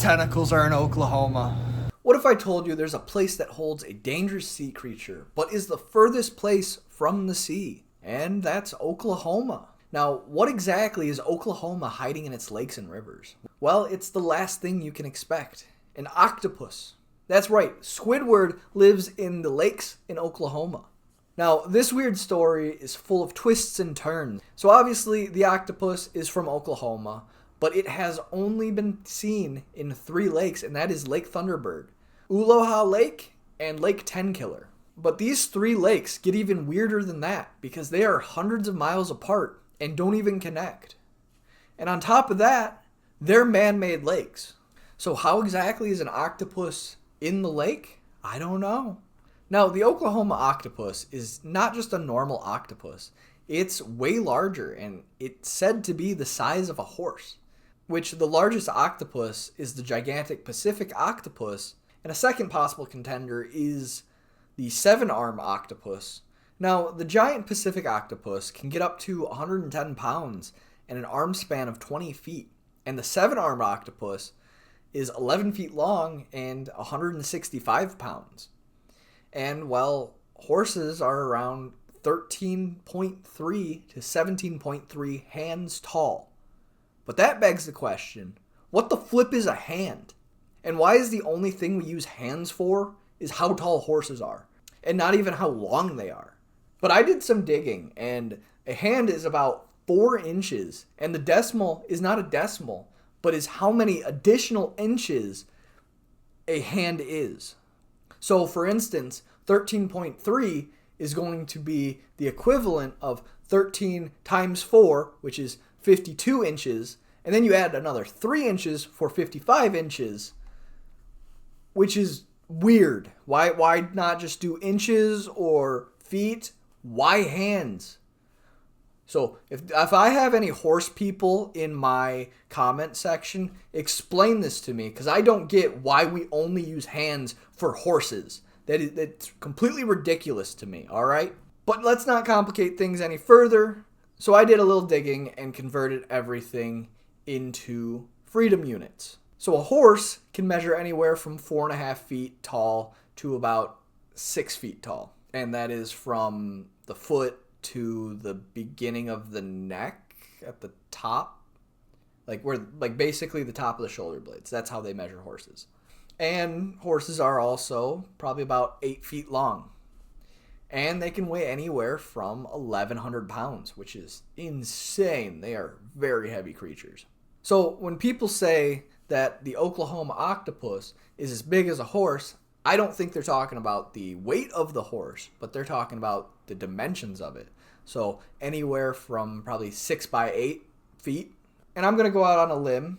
tentacles are in Oklahoma. What if I told you there's a place that holds a dangerous sea creature, but is the furthest place from the sea? And that's Oklahoma. Now, what exactly is Oklahoma hiding in its lakes and rivers? Well, it's the last thing you can expect. An octopus. That's right, Squidward lives in the lakes in Oklahoma. Now, this weird story is full of twists and turns. So obviously, the octopus is from Oklahoma, but it has only been seen in 3 lakes, and that is Lake Thunderbird, Aloha Lake, and Lake Tenkiller. But these 3 lakes get even weirder than that because they are hundreds of miles apart and don't even connect. And on top of that, they're man-made lakes. So how exactly is an octopus in the lake? I don't know. Now, the Oklahoma octopus is not just a normal octopus. It's way larger, and it's said to be the size of a horse, which the largest octopus is the gigantic Pacific octopus, and a second possible contender is the 7-arm octopus. Now, the giant Pacific octopus can get up to 110 pounds and an arm span of 20 feet, and the 7-armed octopus is 11 feet long and 165 pounds. And, well, horses are around 13.3 to 17.3 hands tall. But that begs the question, what the flip is a hand? And why is the only thing we use hands for is how tall horses are, and not even how long they are? But I did some digging, and a hand is about 4 inches, and the decimal is not a decimal, but is how many additional inches a hand is. So, for instance, 13.3 is going to be the equivalent of 13 times 4, which is 52 inches, and then you add another 3 inches for 55 inches, which is weird. Why not just do inches or feet? Why hands? So if I have any horse people in my comment section, explain this to me, because I don't get why we only use hands for horses. That's completely ridiculous to me, all right? But let's not complicate things any further. So I did a little digging and converted everything into freedom units. So a horse can measure anywhere from 4.5 feet tall to about 6 feet tall. And that is from the foot to the beginning of the neck at the top. Like basically the top of the shoulder blades. That's how they measure horses. And horses are also probably about 8 feet long. And they can weigh anywhere from 1,100 pounds, which is insane. They are very heavy creatures. So when people say that the Oklahoma octopus is as big as a horse, I don't think they're talking about the weight of the horse, but they're talking about the dimensions of it. So anywhere from probably 6 by 8 feet. And I'm going to go out on a limb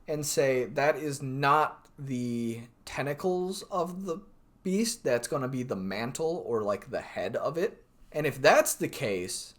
and say that is not the tentacles of the beast. That's going to be the mantle or like the head of it. And if that's the case,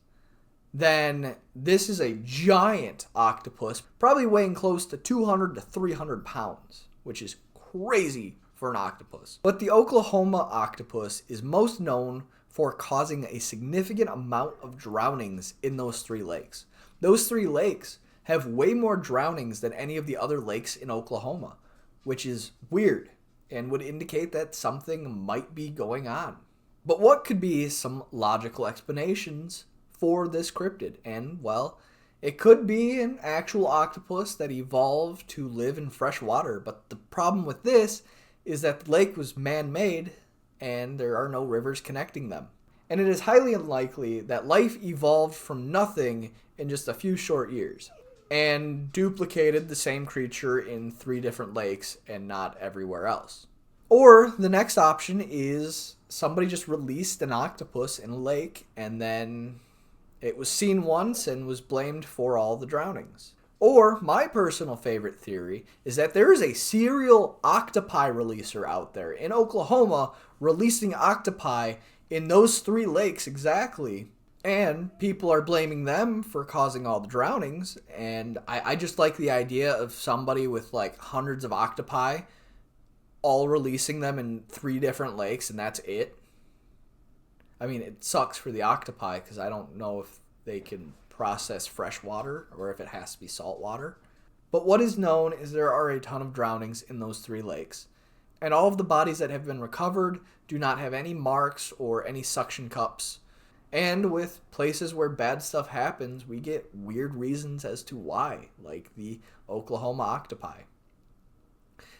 then this is a giant octopus, probably weighing close to 200 to 300 pounds, which is crazy for an octopus. But the Oklahoma octopus is most known for causing a significant amount of drownings in those 3 lakes. Those 3 lakes have way more drownings than any of the other lakes in Oklahoma, which is weird and would indicate that something might be going on. But what could be some logical explanations for this cryptid? And, well, it could be an actual octopus that evolved to live in fresh water, but the problem with this is that the lake was man-made and there are no rivers connecting them. And it is highly unlikely that life evolved from nothing in just a few short years and duplicated the same creature in 3 different lakes and not everywhere else. Or the next option is somebody just released an octopus in a lake and then it was seen once and was blamed for all the drownings. Or my personal favorite theory is that there is a serial octopi releaser out there in Oklahoma releasing octopi in those 3 lakes exactly. And people are blaming them for causing all the drownings. And I just like the idea of somebody with like hundreds of octopi all releasing them in 3 different lakes and that's it. I mean, it sucks for the octopi because I don't know if they can process fresh water or if it has to be salt water. But what is known is there are a ton of drownings in those 3 lakes. And all of the bodies that have been recovered do not have any marks or any suction cups. And with places where bad stuff happens, we get weird reasons as to why, like the Oklahoma octopi.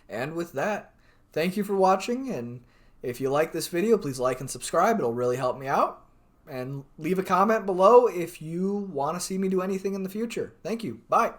And with that, thank you for watching, and if you like this video, please like and subscribe. It'll really help me out. And leave a comment below if you want to see me do anything in the future. Thank you. Bye.